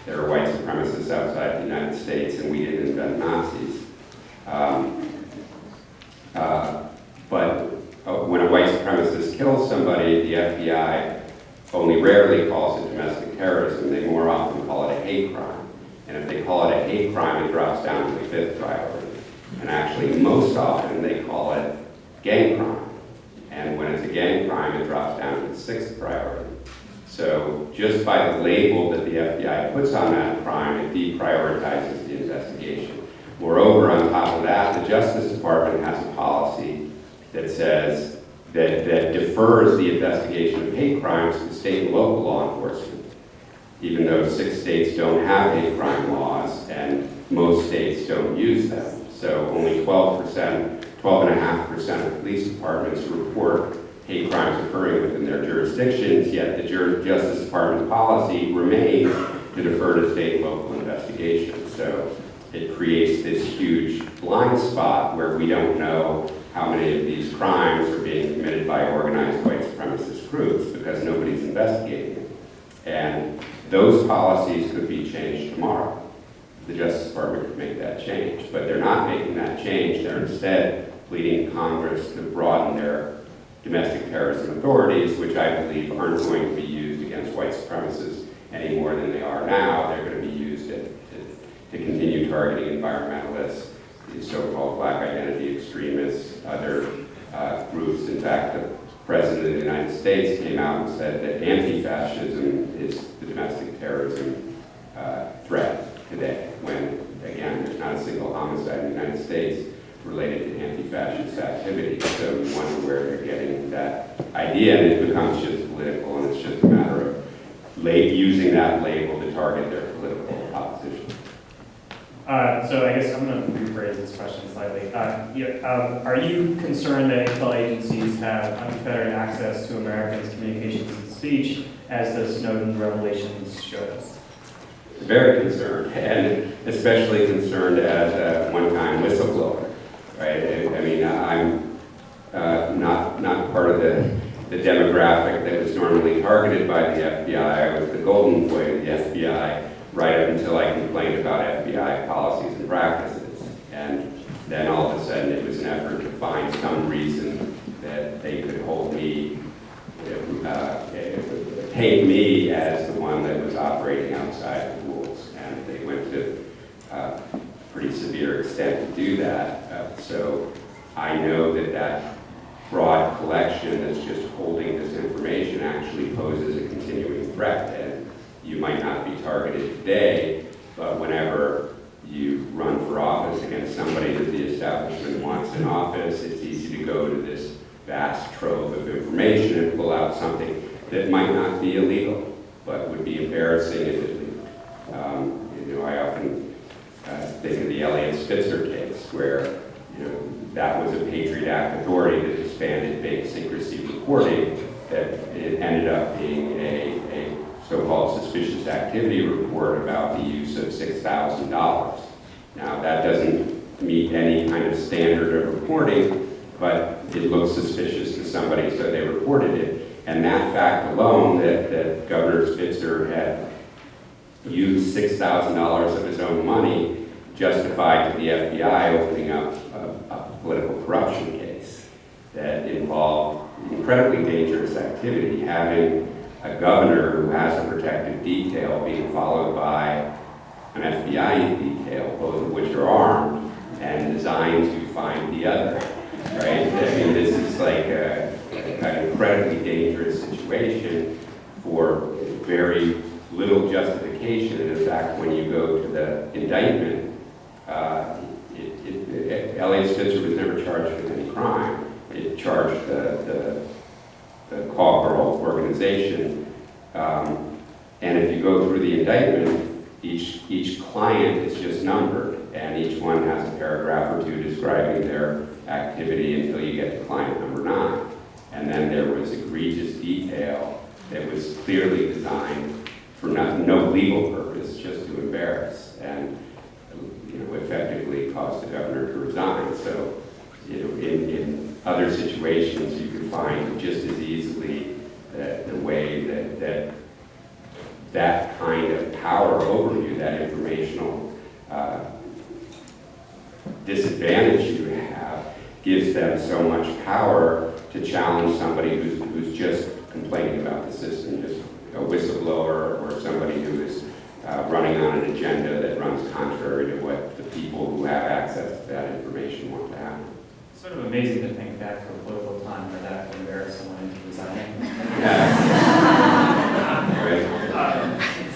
There are white supremacists outside the United States, and we didn't invent Nazis. When a white supremacist kills somebody, the FBI only rarely calls it domestic terrorism. They more often call it a hate crime. And if they call it a hate crime, it drops down to the 5th priority. And actually, most often, they call it gang crime. And when it's a gang crime, it drops down to the 6th priority. So just by the label that the FBI puts on that crime, it deprioritizes the investigation. Moreover, on top of that, the Justice Department has a policy that says that defers the investigation of hate crimes to state and local law enforcement, even though 6 states don't have hate crime laws and most states don't use them. So only 12.5% of police departments report hate crimes occurring within their jurisdictions, yet the Justice Department policy remains to defer to state and local investigations. So it creates this huge blind spot where we don't know how many of these crimes are being committed by organized white supremacist groups because nobody's investigating it. And those policies could be changed tomorrow. The Justice Department could make that change, but they're not making that change. They're instead pleading Congress to broaden their domestic terrorism authorities, which I believe aren't going to be used against white supremacists any more than they are now. They're going to be used to continue targeting environmentalists, the so-called black identity extremists, other groups. In fact, the President of the United States came out and said that anti-fascism is the domestic terrorism threat today, when, again, there's not a single homicide in the United States related to anti-fascist activity. So you wonder where they're getting that idea, and it becomes just political, and it's just a matter of using that label to target their political opposition. So I guess I'm going to rephrase this question slightly. Are you concerned that intel agencies have unfettered access to Americans' communications and speech, as the Snowden revelations showed us? Very concerned, and especially concerned as a one-time whistleblower. Right? I mean, I'm not part of the demographic that was normally targeted by the FBI. I was the golden boy of the FBI right up until I complained about FBI policies and practices. And then all of a sudden it was an effort to find some reason that they could hold me, paint me as the one that was operating outside the rules. And they went to a pretty severe extent to do that. So I know that broad collection that's just holding this information actually poses a continuing threat. And you might not be targeted today, but whenever you run for office against somebody that the establishment wants in office, it's easy to go to this vast trove of information and pull out something that might not be illegal, but would be embarrassing if it leaked. I often think of the Elliot Spitzer case, where that was a Patriot Act authority that expanded big secrecy reporting, that it ended up being a so-called suspicious activity report about the use of $6,000. Now, that doesn't meet any kind of standard of reporting, but it looks suspicious to somebody, so they reported it. And that fact alone, that Governor Spitzer had used $6,000 of his own money, justified to the FBI opening up a political corruption case that involved incredibly dangerous activity, having a governor who has a protective detail being followed by an FBI detail, both of which are armed and designed to find the other, right? I mean, this is like an incredibly dangerous situation for very little justification. And in fact, when you go to the indictment, Elliot Spitzer was never charged with any crime. It charged the Call Girl organization. And if you go through the indictment, each client is just numbered, and each one has a paragraph or two describing their activity until you get to client number 9. And then there was egregious detail that was clearly designed for no legal purpose, just to embarrass and effectively cause the governor to resign. So in other situations, you can find just as easily the way that that kind of power over you, that informational disadvantage you have, gives them so much power to challenge somebody who's just complaining about the system, just a whistleblower or somebody who is running on an agenda that runs contrary to what the people who have access to that information want to have. It's sort of amazing to think back to a political time where that would embarrass someone into resigning.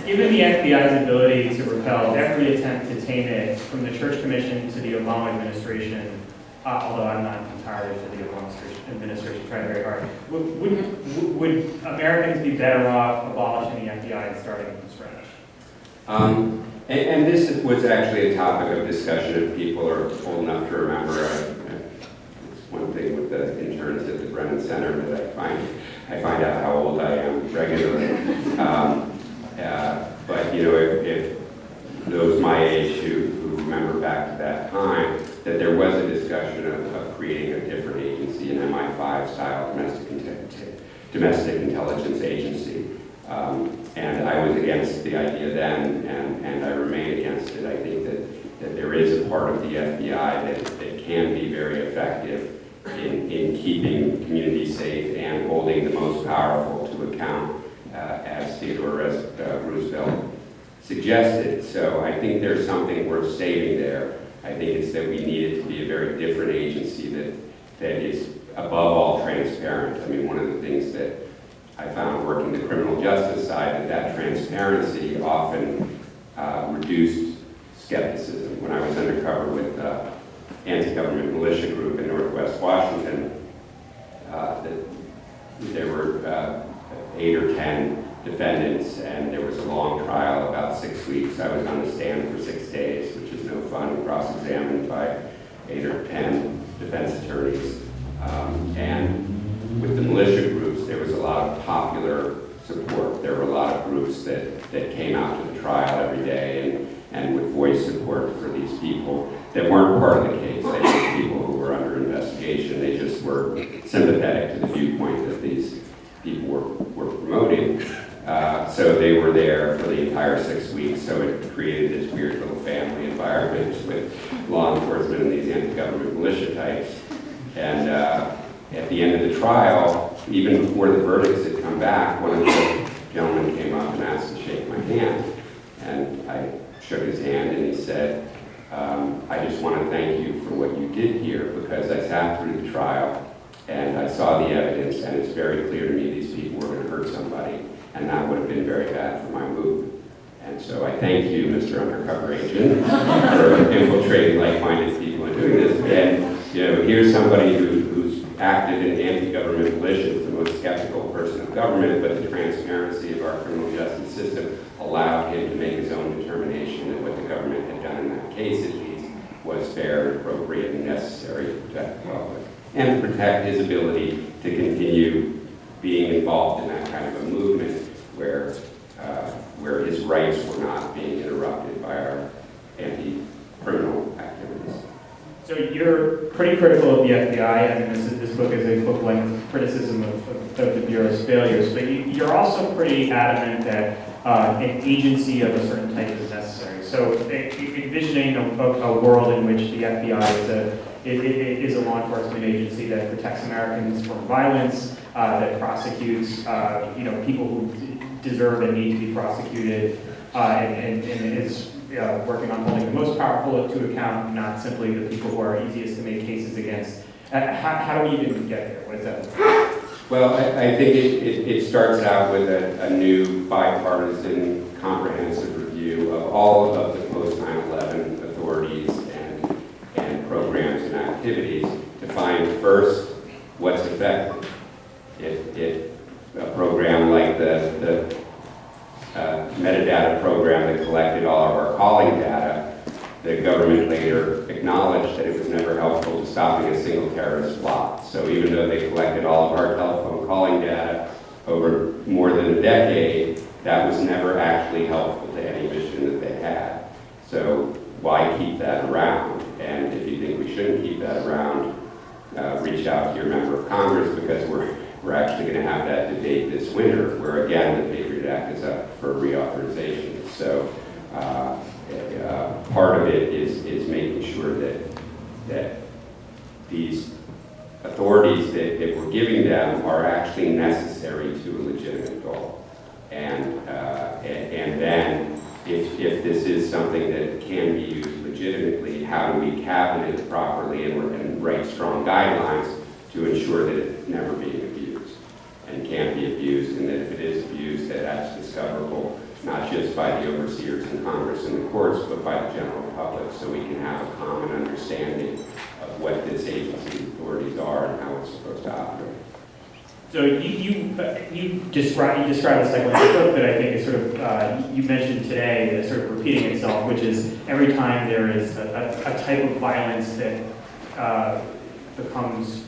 Given the FBI's ability to repel every attempt to tame it, from the Church Commission to the Obama administration, although I'm not entirely sure the Obama administration tried very hard, would Americans be better off abolishing the FBI and starting from scratch? And this was actually a topic of discussion if people are old enough to remember. It's one thing with the interns at the Brennan Center that I find out how old I am regularly. But you know, if those my age who remember back to that time, that there was a discussion of creating a different agency, an MI5 style domestic intelligence agency. And I was against the idea then, and I remain against it. I think that there is a part of the FBI that can be very effective in keeping communities safe and holding the most powerful to account, as Theodore Roosevelt suggested. So I think there's something worth saving there. I think it's that we need it to be a very different agency that is above all transparent. I mean, one of the things that I found working the criminal justice side, that transparency often reduced skepticism. When I was undercover with the anti-government militia group in Northwest Washington, there were 8 or 10 defendants, and there was a long trial, about 6 weeks. I was on the stand for 6 days, which is no fun, cross-examined by 8 or 10 defense attorneys. And with the militia groups, there was a lot of popular support. There were a lot of groups that came out to the trial every day and would voice support for these people that weren't part of the case. They were people who were under investigation. They just were sympathetic to the viewpoint that these people were promoting. So they were there for the entire 6 weeks, so it created this weird little family environment with law enforcement and these anti-government militia types. And at the end of the trial, even before the verdicts had come back, one of the gentlemen came up and asked to shake my hand. And I shook his hand and he said, I just want to thank you for what you did here, because I sat through the trial and I saw the evidence, and it's very clear to me these people were going to hurt somebody, and that would have been very bad for my movement. And so I thank you, Mr. Undercover Agent, for infiltrating like-minded people and doing this. And you know, here's somebody who's active in anti-government militias, the most skeptical person of government, but the transparency of our criminal justice system allowed him to make his own determination that what the government had done in that case, at least, was fair, appropriate, and necessary to protect the public, and to protect his ability to continue being involved in that kind of a movement where his rights were not being interrupted by our anti-criminal activities. So you're pretty critical of the FBI. I mean, this book is a book-length criticism of the Bureau's failures, but you're also pretty adamant that an agency of a certain type is necessary. So envisioning a world in which the FBI is a law enforcement agency that protects Americans from violence, that prosecutes people who deserve and need to be prosecuted, and is working on holding the most powerful to account, not simply the people who are easiest to make cases against. How do we even get there? What does that look like? Well, I think it starts out with a new bipartisan comprehensive review of all of the post-9/11 authorities and programs and activities to find first what's effective. If a program like the metadata program that collected all of our calling data, the government later acknowledged that it was never helpful to stopping a single terrorist plot. So even though they collected all of our telephone calling data over more than a decade, that was never actually helpful to any mission that they had. So why keep that around? And if you think we shouldn't keep that around, reach out to your member of Congress, because we're actually going to have that debate this winter, where again the Patriot Act is up for reauthorization. So part of it is making sure that these authorities that we're giving them are actually necessary to a legitimate goal. And then if this is something that can be used legitimately, how do we cabinet it properly and write strong guidelines to ensure that it's never being abused and can't be abused, and that if it is abused, that that's discoverable, not just by the overseers in Congress and the courts, but by the general public, so we can have a common understanding of what this agency's authorities are and how it's supposed to operate. So you describe this like in the book that I think is sort of, you mentioned today, is sort of repeating itself, which is every time there is a type of violence that becomes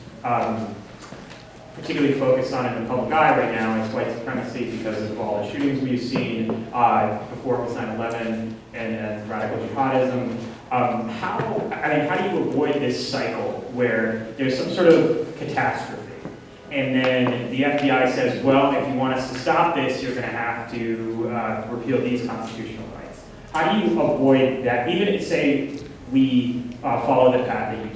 particularly focused on in the public eye right now, it's white supremacy because of all the shootings we've seen before it was 9/11 and radical jihadism. How do you avoid this cycle where there's some sort of catastrophe? And then the FBI says, well, if you want us to stop this, you're going to have to repeal these constitutional rights. How do you avoid that? Even if, say, we follow the path that you